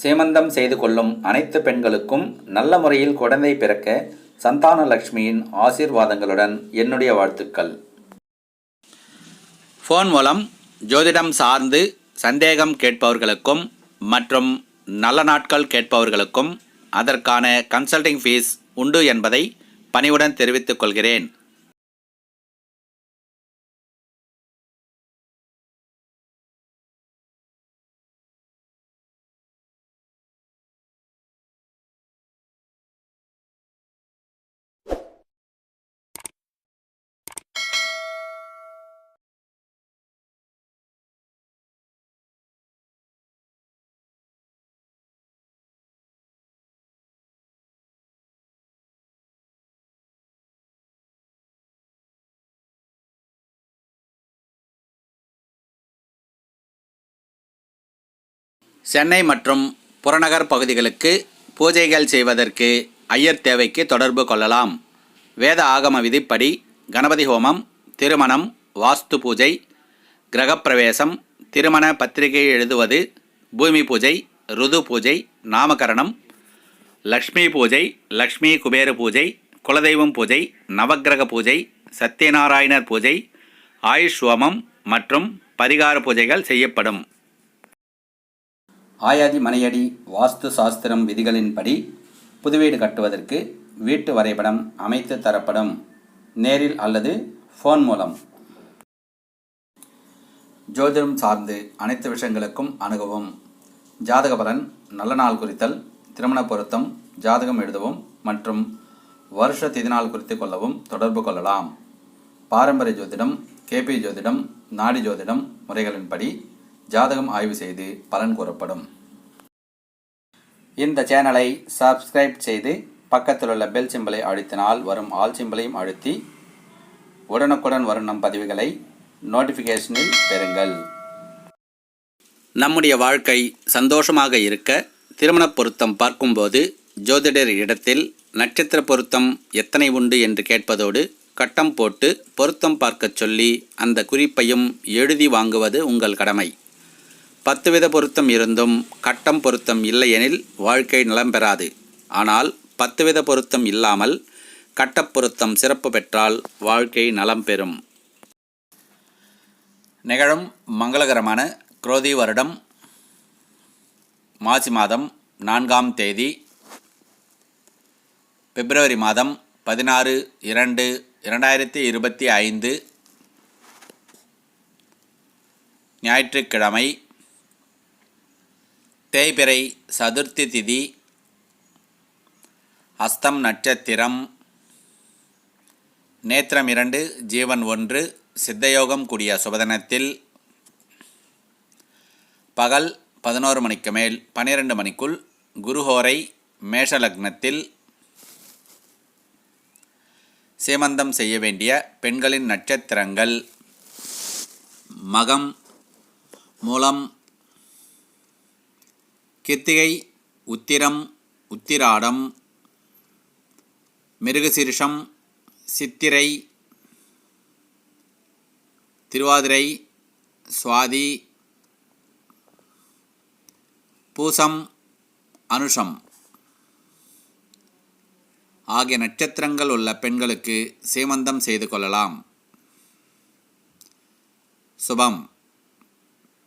சீமந்தம் செய்து கொள்ளும் அனைத்து பெண்களுக்கும் நல்ல முறையில் குழந்தை பிறக்க சந்தான லக்ஷ்மியின் ஆசீர்வாதங்களுடன் என்னுடைய வாழ்த்துக்கள். ஃபோன் மூலம் ஜோதிடம் சார்ந்து சந்தேகம் கேட்பவர்களுக்கும் மற்றும் நல்ல நாட்கள் கேட்பவர்களுக்கும் அதற்கான கன்சல்டிங் ஃபீஸ் உண்டு என்பதை பணிவுடன் தெரிவித்துக் கொள்கிறேன். சென்னை மற்றும் புறநகர் பகுதிகளுக்கு பூஜைகள் செய்வதற்கு ஐயர் தேவைக்கு தொடர்பு கொள்ளலாம். வேத ஆகம விதிப்படி கணபதி ஹோமம், திருமணம், வாஸ்து பூஜை, கிரகப்பிரவேசம், திருமண பத்திரிகை எழுதுவது, பூமி பூஜை, ருது பூஜை, நாமகரணம், லக்ஷ்மி பூஜை, லக்ஷ்மி குபேர பூஜை, குலதெய்வம் பூஜை, நவக்கிரக பூஜை, சத்யநாராயணர் பூஜை, ஆயுஷ் ஹோமம் மற்றும் பரிகார பூஜைகள் செய்யப்படும். ஆயாதி மனையடி வாஸ்து சாஸ்திரம் விதிகளின்படி புதுவீடு கட்டுவதற்கு வீட்டு வரைபடம் அமைத்து தரப்படும். நேரில் அல்லது ஃபோன் மூலம். ஜோதிடம் சார்ந்து அனைத்து விஷயங்களுக்கும் அணுகவும். ஜாதக பலன், நல்ல நாள் குறித்தல், திருமண பொருத்தம், ஜாதகம் எழுதவும் மற்றும் வருஷ திதிநாள் குறித்து கொள்ளவும் தொடர்பு கொள்ளலாம். பாரம்பரிய ஜோதிடம், கேபி ஜோதிடம், நாடி ஜோதிடம் முறைகளின்படி ஜாதகம் ஆய்வு செய்து பலன் கூறப்படும். இந்த சேனலை சப்ஸ்கிரைப் செய்து பக்கத்தில் உள்ள பெல் சிம்பலை அழுத்தினால் வரும் ஆல் சிம்பலையும் அழுத்தி உடனுக்குடன் வரும் நம் பதிவுகளை நோட்டிஃபிகேஷனில் பெறுங்கள். நம்முடைய வாழ்க்கை சந்தோஷமாக இருக்க திருமண பொருத்தம் பார்க்கும்போது ஜோதிடர் இடத்தில் நட்சத்திர பொருத்தம் எத்தனை உண்டு என்று கேட்பதோடு கட்டம் போட்டு பொருத்தம் பார்க்கச் சொல்லி அந்த குறிப்பையும் எழுதி வாங்குவது உங்கள் கடமை. 10 வித பொருத்தம் இருந்தும் கட்டம் பொருத்தம் இல்லையெனில் வாழ்க்கை நலம் பெறாது. ஆனால் 10 வித பொருத்தம் இல்லாமல் கட்டப் பொருத்தம் சிறப்பு பெற்றால் வாழ்க்கை நலம் பெறும். நிகழும் மங்களகரமான குரோதி வருடம் மாசி மாதம் 4ஆம் தேதி பிப்ரவரி மாதம் 16/2/2025 ஞாயிற்றுக்கிழமை, தேய்பிறை சதுர்த்தி திதி, அஸ்தம் நட்சத்திரம், நேத்திரம் 2, ஜீவன் 1, சித்தயோகம் கூடிய சுபதினத்தில் பகல் 11 மணிக்கு மேல் 12 மணிக்குள் குருஹோரை மேஷ லக்னத்தில் சீமந்தம் செய்ய வேண்டிய பெண்களின் நட்சத்திரங்கள் மகம், மூலம், கிருத்திகை, உத்திரம், உத்திராடம், மிருகசீரிஷம், சித்திரை, திருவாதிரை, சுவாதி, பூசம், அனுஷம் ஆகிய நட்சத்திரங்கள் உள்ள பெண்களுக்கு சீமந்தம் செய்து கொள்ளலாம். சுபம்.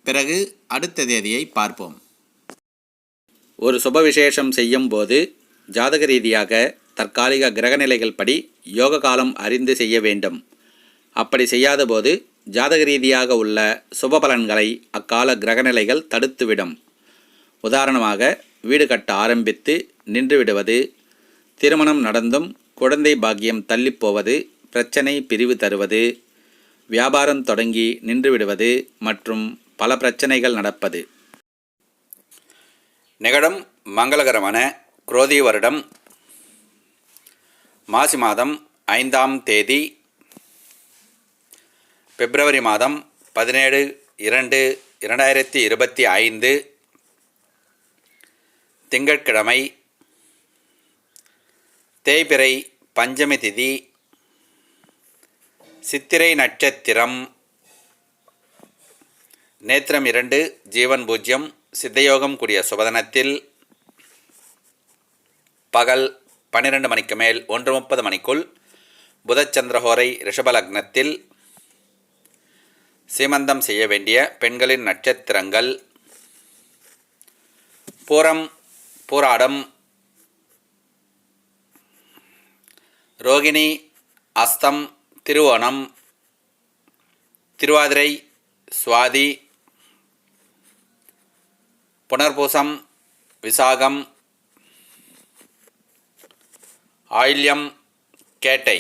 பிறகு அடுத்த தேதியை பார்ப்போம். ஒரு சுப விசேஷம் செய்யும் போது ஜாதக ரீதியாக தற்காலிக கிரகநிலைகள் படி யோக காலம் அறிந்து செய்ய வேண்டும். அப்படி செய்யாத போது ஜாதக ரீதியாக உள்ள சுப பலன்களை அக்கால கிரகநிலைகள் தடுத்துவிடும். உதாரணமாக, வீடு கட்ட ஆரம்பித்து நின்றுவிடுவது, திருமணம் நடந்தும் குழந்தை பாக்கியம் தள்ளிப்போவது, பிரச்சனை பிரிவு தருவது, வியாபாரம் தொடங்கி நின்றுவிடுவது மற்றும் பல பிரச்சனைகள் நடப்பது. நிகழும் மங்களகரமான குரோதி வருடம் மாசி மாதம் 5ஆம் தேதி பிப்ரவரி மாதம் 17/2/2025 திங்கட்கிழமை, தேய்பிறை பஞ்சமி திதி, சித்திரை நட்சத்திரம், நேத்திரம் 2, ஜீவன் 0, சித்தயோகம் கூடிய சுபதினத்தில் பகல் 12 மணிக்கு மேல் 1:30 மணிக்குள் புதச்சந்திரஹோரை ரிஷபலக்னத்தில் சீமந்தம் செய்ய வேண்டிய பெண்களின் நட்சத்திரங்கள் பூரம், பூராடம், ரோகிணி, அஸ்தம், திருவோணம், திருவாதிரை, சுவாதி, புனர்பூசம், விசாகம், ஆயில்யம், கேட்டை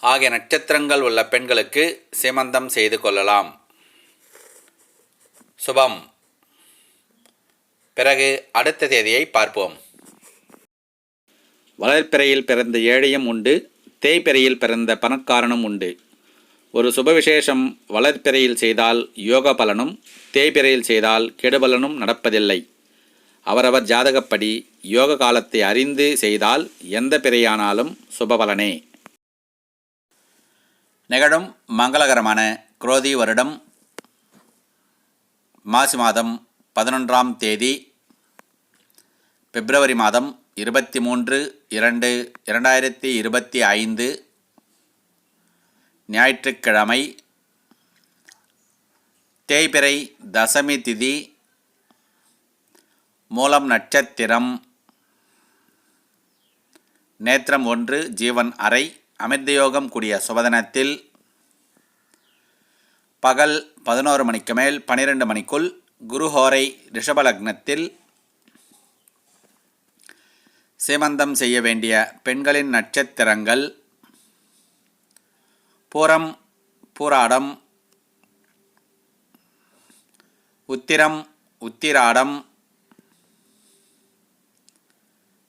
ஆகிய நட்சத்திரங்கள் உள்ள பெண்களுக்கு சீமந்தம் செய்து கொள்ளலாம். சுபம். பிறகு அடுத்த தேதியை பார்ப்போம். வளர்ப்பிறையில் பிறந்த ஏழையும் உண்டு, தேய்பிறையில் பிறந்த பணக்காரனும் உண்டு. ஒரு சுபவிசேஷம் வளர்ப்பிறையில் செய்தால் யோக பலனும், தேய்பிறையில் செய்தால் கெடுபலனும் நடப்பதில்லை. அவரவர் ஜாதகப்படி யோக காலத்தை அறிந்து செய்தால் எந்த பிறையானாலும் சுபபலனே. நிகழும் மங்களகரமான குரோதி வருடம் மாசி மாதம் 11ஆம் தேதி பிப்ரவரி மாதம் 23/2/2025 ஞாயிற்றுக்கிழமை, தேய்பிறை தசமி திதி, மூலம் நட்சத்திரம், நேத்திரம் 1, ஜீவன் அரை, அமிர்தயோகம் கூடிய சுபதினத்தில் பகல் 11 மணிக்கு மேல் 12 மணிக்குள் குருஹோரை ரிஷபலக்னத்தில் சீமந்தம் செய்ய வேண்டிய பெண்களின் நட்சத்திரங்கள் பூரம், பூராடம், உத்திரம், உத்திராடம்,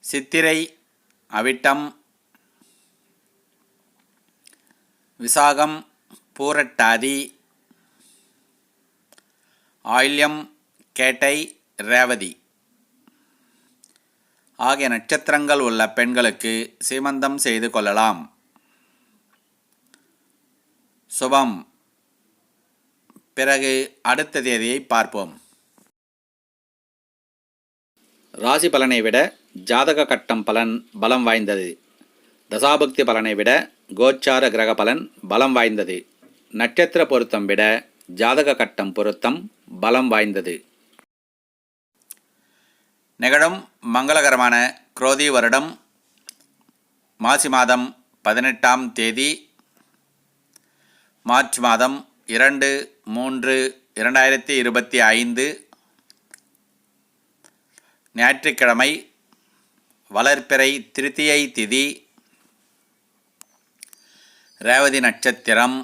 சித்திரை, அவிட்டம், விசாகம், பூரட்டாதி, ஆயில்யம், கேட்டை, ரேவதி ஆகிய நட்சத்திரங்கள் உள்ள பெண்களுக்கு சீமந்தம் செய்து கொள்ளலாம். சுபம். பிறகு அடுத்த தேதியை பார்ப்போம். ராசி பலனை விட ஜாதக கட்டம் பலன் பலம் வாய்ந்தது. தசாபுக்தி பலனை விட கோச்சார கிரக பலன் பலம் வாய்ந்தது. நட்சத்திர பொருத்தம் விட ஜாதக கட்டம் பொருத்தம் பலம் வாய்ந்தது. நிகழும் மங்களகரமான குரோதி வருடம் மாசி மாதம் 18ஆம் தேதி மார்ச் மாதம் 2/3/2025 ஞாயிற்றுக்கிழமை, வளர்ப்பிறை திருத்தியை திதி, ரேவதி நட்சத்திரம்,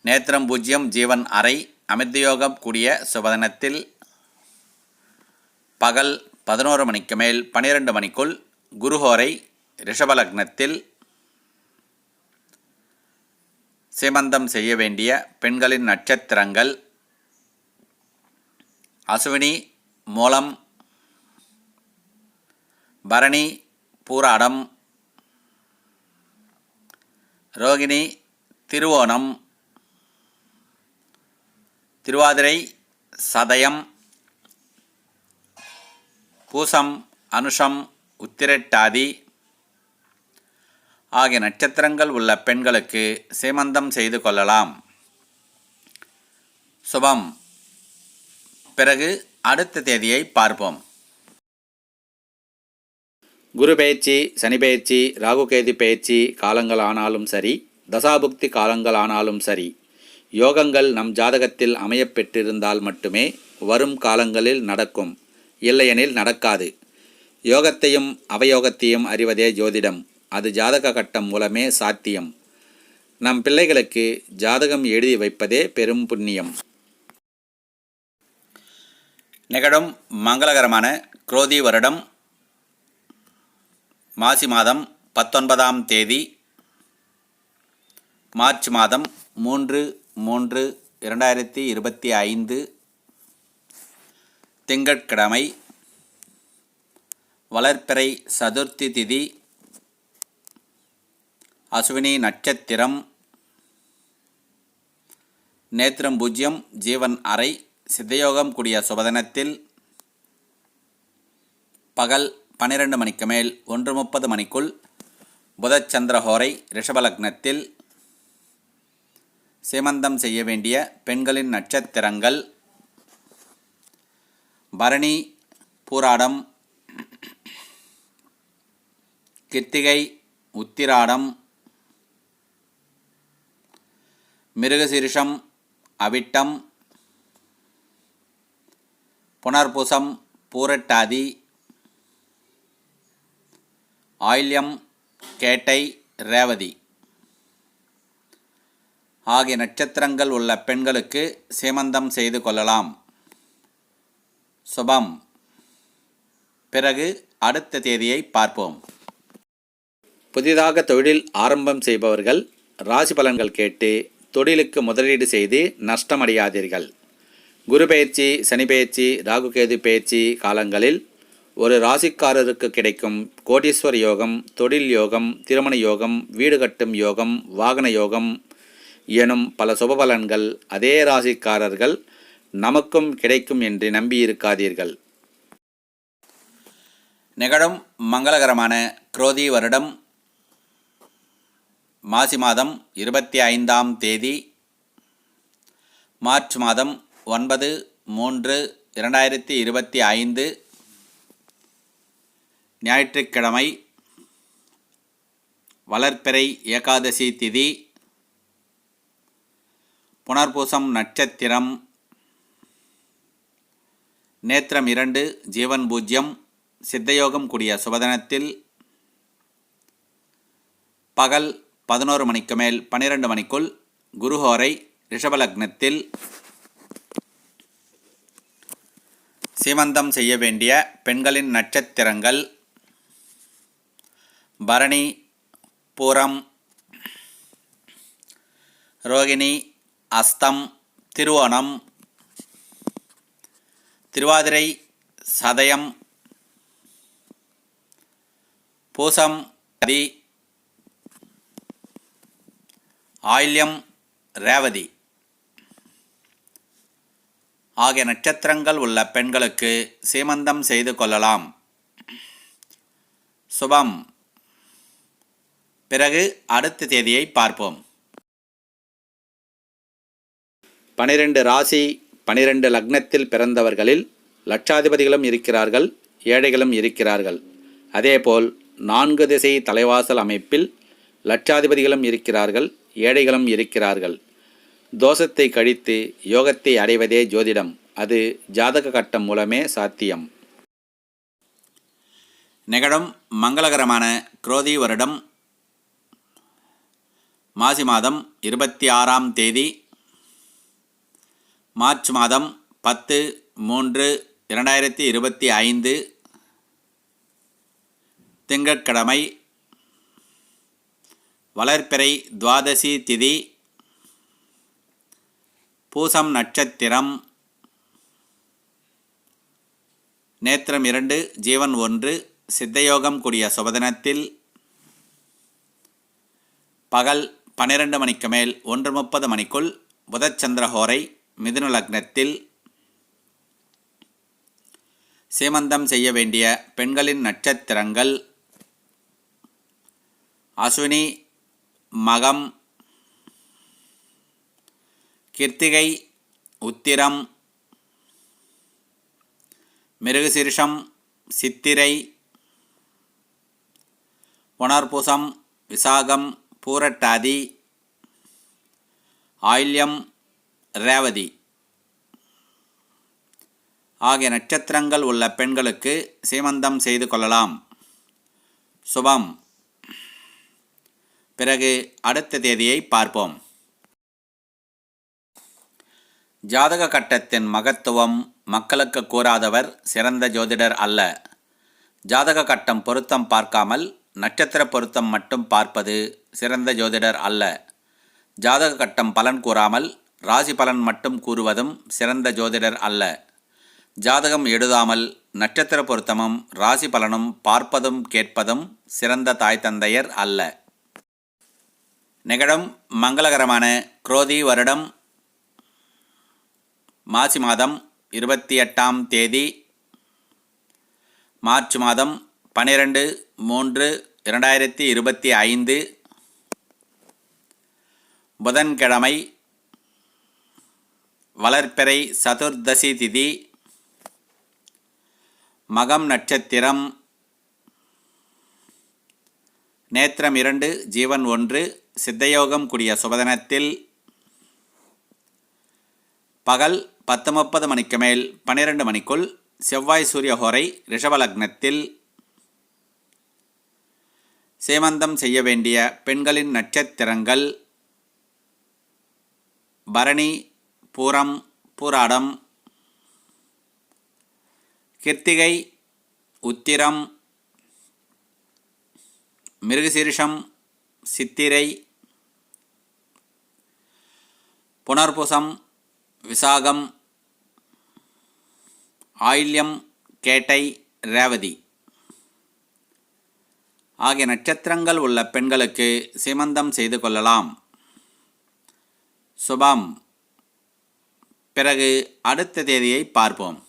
நேத்திரம் 0, ஜீவன் அரை, அமிர்தயோகம் கூடிய சுபதினத்தில் பகல் 11 மணிக்கு மேல் 12 மணிக்குள் குருஹோரை ரிஷபலக்னத்தில் சீமந்தம் செய்ய வேண்டிய பெண்களின் நட்சத்திரங்கள் அசுவினி, மூலம், பரணி, பூராடம், ரோகிணி, திருவோணம், திருவாதிரை, சதயம், பூசம், அனுஷம், உத்திரட்டாதி ஆகிய நட்சத்திரங்கள் உள்ள பெண்களுக்கு சீமந்தம் செய்து கொள்ளலாம். சுபம். பிறகு அடுத்த தேதியை பார்ப்போம். குரு பெயர்ச்சி, சனி பெயர்ச்சி, ராகுகேது பெயர்ச்சி காலங்கள் ஆனாலும் சரி, தசாபுக்தி காலங்கள் ஆனாலும் சரி, யோகங்கள் நம் ஜாதகத்தில் அமையப்பெற்றிருந்தால் மட்டுமே வரும் காலங்களில் நடக்கும், இல்லையெனில் நடக்காது. யோகத்தையும் அவயோகத்தையும் அறிவதே ஜோதிடம். அது ஜாதக கட்டம் மூலமே சாத்தியம். நம் பிள்ளைகளுக்கு ஜாதகம் எழுதி வைப்பதே பெரும் புண்ணியம். நிகழும் மங்களகரமான குரோதி வருடம் மாசி மாதம் 19ஆம் தேதி மார்ச் மாதம் 3/3/2025 திங்கட்கிழமை, வளர்ப்பிறை சதுர்த்தி திதி, அசுவினி நட்சத்திரம், நேத்திரம் 0, ஜீவன் அரை. சித்தயோகம் கூடிய சுபதினத்தில் பகல் 12 மணிக்கு மேல் 1:30 மணிக்குள் புதச்சந்திரஹோரை. ரிஷபலக்னத்தில் சீமந்தம் செய்ய வேண்டிய பெண்களின் நட்சத்திரங்கள் பரணி, பூராடம், கிருத்திகை, உத்திராடம், மிருகசீரிஷம், அவிட்டம், புனர்பூசம், பூரட்டாதி, ஆயில்யம், கேட்டை, ரேவதி ஆகிய நட்சத்திரங்கள் உள்ள பெண்களுக்கு சீமந்தம் செய்து கொள்ளலாம். சுபம். பிறகு அடுத்த தேதியை பார்ப்போம். புதிதாக தொழில் ஆரம்பம் செய்பவர்கள் ராசி பலன்கள் கேட்டு தொழிலுக்கு முதலீடு செய்து நஷ்டமடையாதீர்கள். குரு பெயர்ச்சி, சனி பெயர்ச்சி, ராகுகேது பெயர்ச்சி காலங்களில் ஒரு ராசிக்காரருக்கு கிடைக்கும் கோடீஸ்வர யோகம், தொழில் யோகம், திருமண யோகம், வீடு கட்டும் யோகம், வாகன யோகம் எனும் பல சுபபலன்கள் அதே ராசிக்காரர்கள் நமக்கும் கிடைக்கும் என்று நம்பியிருக்காதீர்கள். நிகழும் மங்களகரமான குரோதி வருடம் மாசி மாதம் 25ஆம் தேதி, மார்ச் மாதம் 9/3/2025 ஞாயிற்றுக்கிழமை. வளர்பிறை ஏகாதசி திதி. புனர்பூசம் நட்சத்திரம். நேத்திரம் 2, ஜீவன் 0. சித்தயோகம் கூடிய சுபதினத்தில் பகல் 11 மணிக்கு மேல் 12 மணிக்குள் குருஹோரை. ரிஷபலக்னத்தில் சீமந்தம் செய்ய வேண்டிய பெண்களின் நட்சத்திரங்கள் பரணி, பூரம், ரோகிணி, அஸ்தம், திருவோணம், திருவாதிரை, சதயம், பூசம், ஆயில்யம், ரேவதி ஆகிய நட்சத்திரங்கள் உள்ள பெண்களுக்கு சீமந்தம் செய்து கொள்ளலாம். சுபம். பிறகு அடுத்த தேதியை பார்ப்போம். 12 ராசி 12 லக்னத்தில் பிறந்தவர்களில் லட்சாதிபதிகளும் இருக்கிறார்கள், ஏழைகளும் இருக்கிறார்கள். அதேபோல் 4 திசை தலைவாசல் அமைப்பில் லட்சாதிபதிகளும் இருக்கிறார்கள், ஏழைகளும் இருக்கிறார்கள். தோஷத்தை கழித்து யோகத்தை அடைவதே ஜோதிடம். அது ஜாதக கட்டம் மூலமே சாத்தியம். நிகழும் மங்களகரமான குரோதி வருடம் மாசி மாதம் 26ஆம் தேதி, மார்ச் மாதம் 10/3/2025 திங்கட்கிழமை. வளர்பிறை துவாதசி திதி. பூசம் நட்சத்திரம். நேத்திரம் 2, ஜீவன் 1. சித்தயோகம் கூடிய சுபதினத்தில் பகல் 12 மணிக்கு மேல் 1:30 மணிக்குள் புதச்சந்திரஹோரை. மிதுன லக்னத்தில் சீமந்தம் செய்ய வேண்டிய பெண்களின் நட்சத்திரங்கள் அஸ்வினி, மகம், கிருத்திகை, உத்திரம், மிருகசீரிஷம், சித்திரை, புனர்பூசம், விசாகம், பூரட்டாதி, ஆயில்யம், ரேவதி ஆகிய நட்சத்திரங்கள் உள்ள பெண்களுக்கு சீமந்தம் செய்து கொள்ளலாம். சுபம். பிறகு அடுத்த தேதியை பார்ப்போம். ஜாதக கட்டத்தின் மகத்துவம் மக்களுக்கு கூறாதவர் சிறந்த ஜோதிடர் அல்ல. ஜாதக கட்டம் பொருத்தம் பார்க்காமல் நட்சத்திர பொருத்தம் மட்டும் பார்ப்பது சிறந்த ஜோதிடர் அல்ல. ஜாதக கட்டம் பலன் கூறாமல் ராசி பலன் மட்டும் கூறுவதும் சிறந்த ஜோதிடர் அல்ல. ஜாதகம் எழுதாமல் நட்சத்திர பொருத்தமும் ராசி பலனும் பார்ப்பதும் கேட்பதும் சிறந்த தாய் தந்தையர் அல்ல. நிகழும் மங்களகரமான குரோதி வருடம் மாசி மாதம் 28ஆம் தேதி, மார்ச் மாதம் 12/3/2025 புதன்கிழமை, வளர்பிறை சதுர்தசி திதி, மகம் நட்சத்திரம், நேத்திரம் 2 ஜீவன் 1, சித்தயோகம் கூடிய சுபதினத்தில் பகல் 10:30 மணிக்கு மேல் 12 மணிக்குள் செவ்வாய் சூரிய ஹோரை ரிஷப லக்னத்தில். சேமந்தம் செய்ய வேண்டிய பெண்களின் நட்சத்திரங்கள் பரணி, பூரம், பூராடம், கிருத்திகை, உத்திரம், மிருகசீரிஷம், சித்திரை, புனர்பூசம், விசாகம், ஆயில்யம், கேட்டை, ரேவதி ஆகிய நட்சத்திரங்கள் உள்ள பெண்களுக்கு சீமந்தம் செய்து கொள்ளலாம். சுபம். பிறகு அடுத்த தேதியை பார்ப்போம்.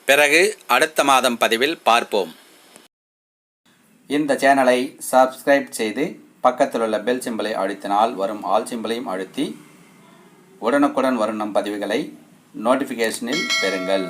பிறகு அடுத்த மாதம் பதிவில் பார்ப்போம். இந்த சேனலை சப்ஸ்கிரைப் செய்து பக்கத்தில் உள்ள பெல் சிம்பலை அழுத்தினால் வரும் ஆல் சிம்பலையும் அழுத்தி உடனுக்குடன் வரும் நம் பதிவுகளை நோட்டிஃபிகேஷனில் பெறுங்கள்.